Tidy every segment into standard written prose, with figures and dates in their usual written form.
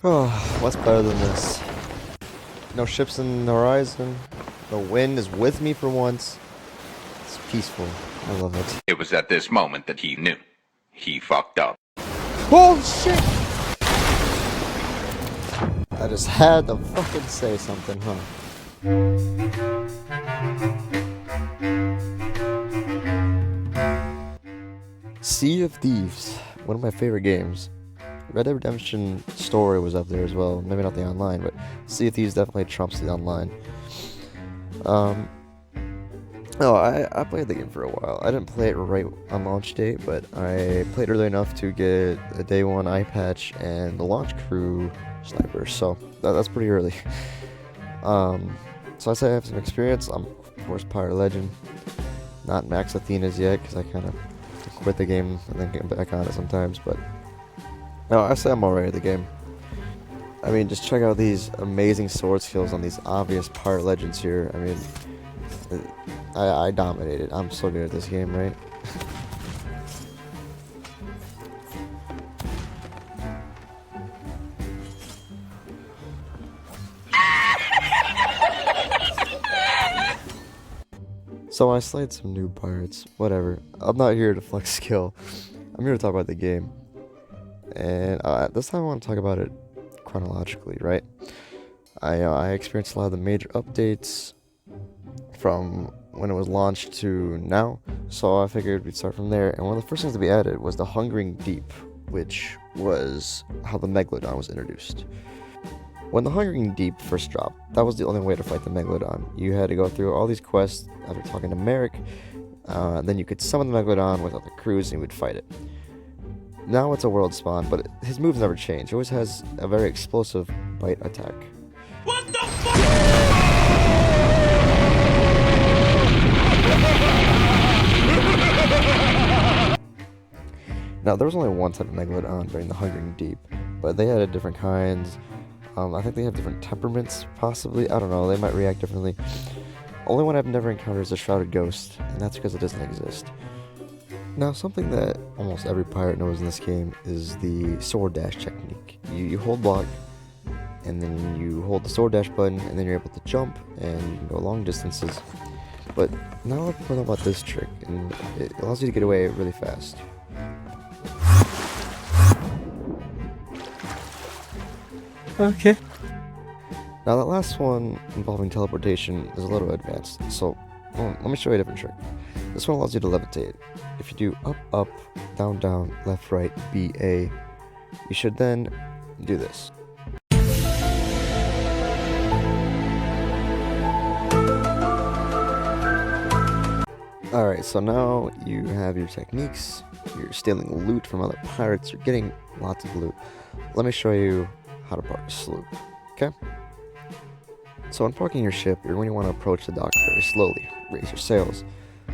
Oh, what's better than this? No ships in the horizon. The wind is with me for once. It's peaceful. I love it. It was at this moment that he knew. He fucked up. Holy shit! I just had to fucking say something, huh? Sea of Thieves, one of my favorite games. Red Dead Redemption story was up there as well. Maybe not the online, but Sea of Thieves definitely trumps the online. I played the game for a while. I didn't play it right on launch date, but I played early enough to get a day one eye patch and the launch crew sniper, so that's pretty early. So I say I have some experience. I'm, of course, Pirate Legend. Not Max Athena's yet, because I kind of quit the game and then get back on it sometimes, but no, I say I'm alright at the game. I mean, just check out these amazing sword skills on these obvious Pirate Legends here. I mean, I dominated. I'm so good at this game, right? So I slayed some new pirates. Whatever. I'm not here to flex skill. I'm here to talk about the game. And this time I want to talk about it chronologically, right? I experienced a lot of the major updates from when it was launched to now, so I figured we'd start from there. And one of the first things to be added was the Hungering Deep, which was how the MacLeod was introduced. When the Hungering Deep first dropped, that was the only way to fight the MacLeod. You had to go through all these quests after talking to Merrick, then you could summon the MacLeod with other crews and you would fight it. Now it's a world spawn, but his moves never change. He always has a very explosive bite attack. What the fuck? Now, there was only one type of MacLeod during the Hungering Deep, but they had different kinds. I think they have different temperaments, possibly. I don't know, they might react differently. Only one I've never encountered is the Shrouded Ghost, and that's because it doesn't exist. Now, something that almost every pirate knows in this game is the sword dash technique. You hold block, and then you hold the sword dash button, and then you're able to jump, and you can go long distances. But now I've learned about this trick, and it allows you to get away really fast. Okay. Now that last one involving teleportation is a little advanced, so let me show you a different trick. This one allows you to levitate. If you do up, up, down, down, left, right, B, A, you should then do this. Alright, so now you have your techniques, you're stealing loot from other pirates, you're getting lots of loot. Let me show you how to park a sloop, okay? So when parking your ship, you're going to want to approach the dock very slowly. Raise your sails,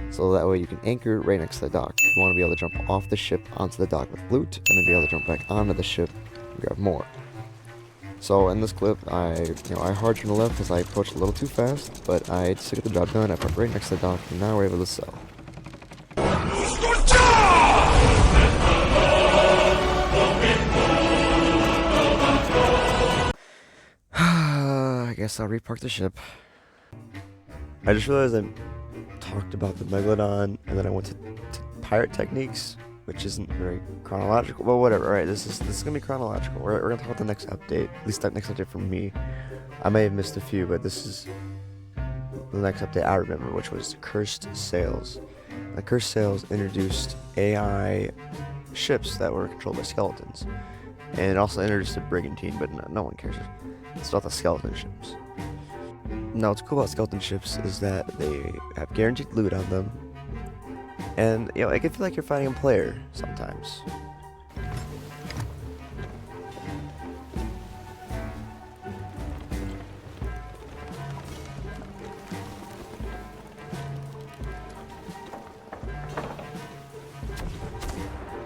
so that way you can anchor right next to the dock. You want to be able to jump off the ship onto the dock with loot, and then be able to jump back onto the ship and grab more. So in this clip, I hard turned left because I approached a little too fast, but I just get the job done. I parked right next to the dock, and now we're able to sell. I guess I'll repark the ship. I just realized I talked about the Megalodon, and then I went to pirate techniques, which isn't very chronological, but whatever. Alright, this is gonna be chronological. We're gonna talk about the next update, at least that next update for me. I may have missed a few, but this is the next update I remember, which was Cursed Sails. The Cursed Sails introduced AI ships that were controlled by skeletons, and it also introduced a brigantine, but no one cares. It's about the skeleton ships. Now, what's cool about skeleton ships is that they have guaranteed loot on them, and it can feel like you're fighting a player sometimes.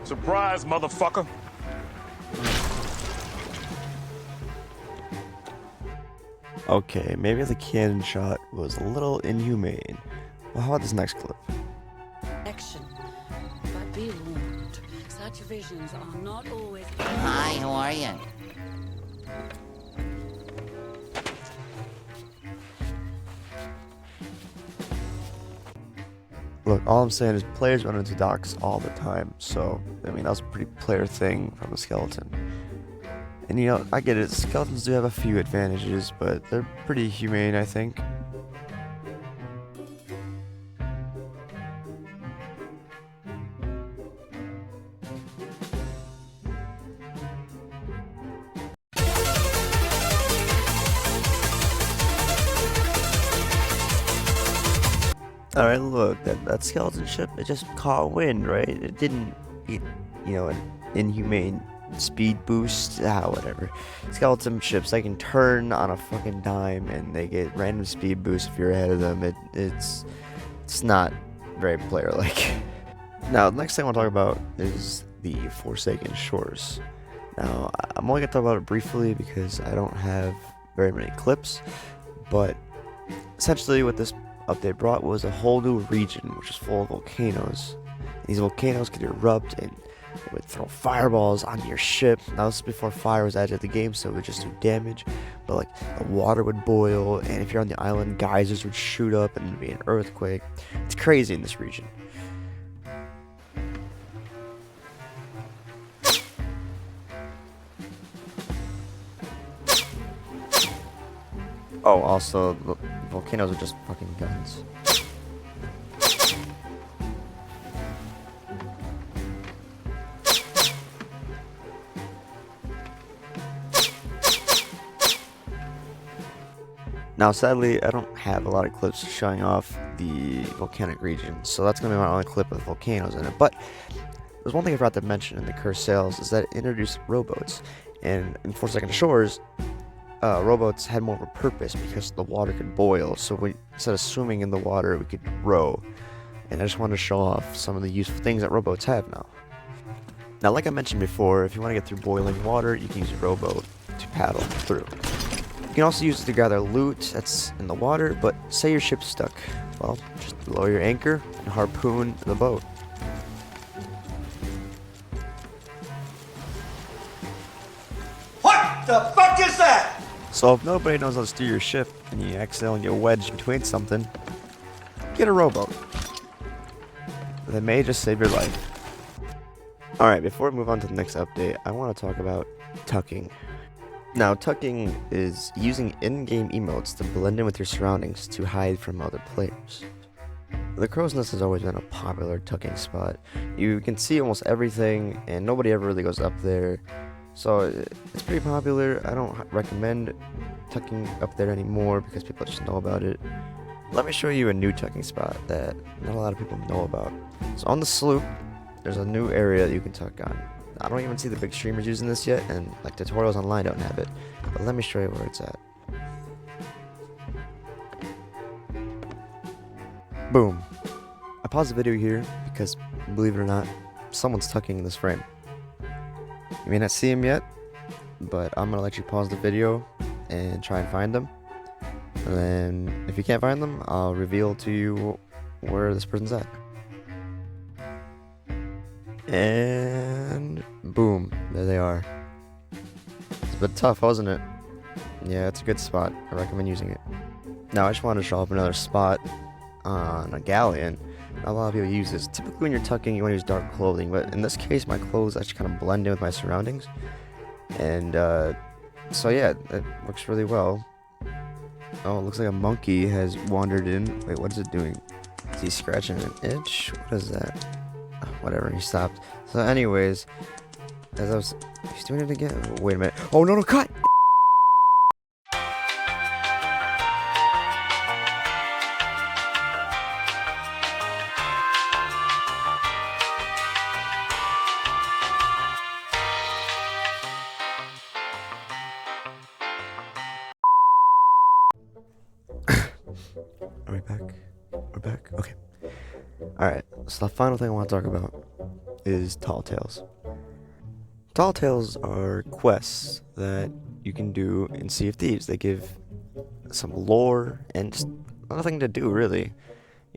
Surprise, motherfucker. Okay, maybe the cannon shot was a little inhumane. Well, how about this next clip? Action. But be warned, such visions are not always. Hi, how are you? Look, all I'm saying is players run into docks all the time, so, I mean, that was a pretty player thing from a skeleton. And you know, I get it, skeletons do have a few advantages, but they're pretty humane, I think. Alright, look, that skeleton ship, it just caught wind, right? It didn't get, you know, an inhumane speed boost. Whatever. Skeleton ships, they can turn on a fucking dime and they get random speed boosts if you're ahead of them. It's not very player-like. Now, the next thing I want to talk about is the Forsaken Shores. Now, I'm only going to talk about it briefly because I don't have very many clips, but essentially what this update brought was a whole new region which is full of volcanoes. These volcanoes could erupt and it would throw fireballs onto your ship. Now this is before fire was added to the game, so it would just do damage, but like the water would boil, and if you're on the island, geysers would shoot up and there'd be an earthquake. It's crazy in this region. Oh, also, the volcanoes are just fucking guns. Now, sadly, I don't have a lot of clips showing off the volcanic region, so that's going to be my only clip with volcanoes in it. But there's one thing I forgot to mention in the Cursed Sails is that it introduced rowboats, and in Forsaken Shores, rowboats had more of a purpose because the water could boil, so instead of swimming in the water, we could row. And I just wanted to show off some of the useful things that rowboats have now. Now, like I mentioned before, if you want to get through boiling water, you can use a rowboat to paddle through. You can also use it to gather loot that's in the water, but say your ship's stuck. Well, just lower your anchor and harpoon the boat. What the fuck is that? So if nobody knows how to steer your ship and you accidentally get wedged between something, get a rowboat. That may just save your life. Alright, before we move on to the next update, I want to talk about tucking. Now, tucking is using in-game emotes to blend in with your surroundings to hide from other players. The Crow's Nest has always been a popular tucking spot. You can see almost everything, and nobody ever really goes up there. So it's pretty popular. I don't recommend tucking up there anymore because people just know about it. Let me show you a new tucking spot that not a lot of people know about. So on the sloop, there's a new area that you can tuck on. I don't even see the big streamers using this yet, and like tutorials online don't have it. But let me show you where it's at. Boom. I paused the video here because, believe it or not, someone's tucking in this frame. You may not see him yet, but I'm gonna let you pause the video and try and find them. And then, if you can't find them, I'll reveal to you where this person's at. And boom, there they are. It's a bit tough, wasn't it? Yeah, it's a good spot. I recommend using it. Now, I just wanted to show off another spot on a galleon. Not a lot of people use this. Typically, when you're tucking, you want to use dark clothing, but in this case, my clothes actually kind of blend in with my surroundings. And so yeah, it works really well. Oh, it looks like a monkey has wandered in. Wait, what is it doing? Is he scratching an itch? What is that? Oh, whatever, he stopped. So anyways, as I was... He's doing it again? Wait a minute. Oh, no, cut! Are we back? We're back? Okay. Alright, so the final thing I want to talk about is Tall Tales. Tall Tales are quests that you can do in Sea of Thieves. They give some lore and just nothing to do, really.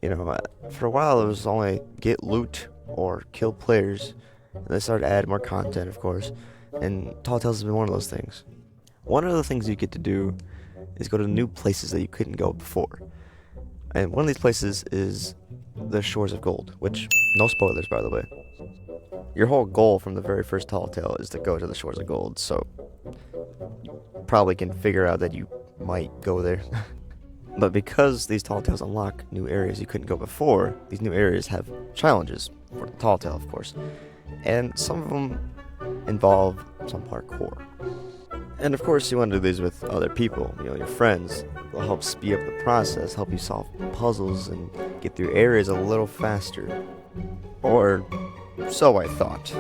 You know, for a while it was only get loot or kill players. And they started to add more content, of course. And Tall Tales has been one of those things. one of the things you get to do is go to new places that you couldn't go before. And one of these places is the Shores of Gold, which, no spoilers by the way. Your whole goal from the very first Tall Tale is to go to the Shores of Gold, so you probably can figure out that you might go there. But because these Tall Tales unlock new areas you couldn't go before, these new areas have challenges for the Tall Tale, of course. And some of them involve some parkour. And of course you want to do these with other people, your friends. They'll help speed up the process, help you solve puzzles, and get through areas a little faster. Or so I thought.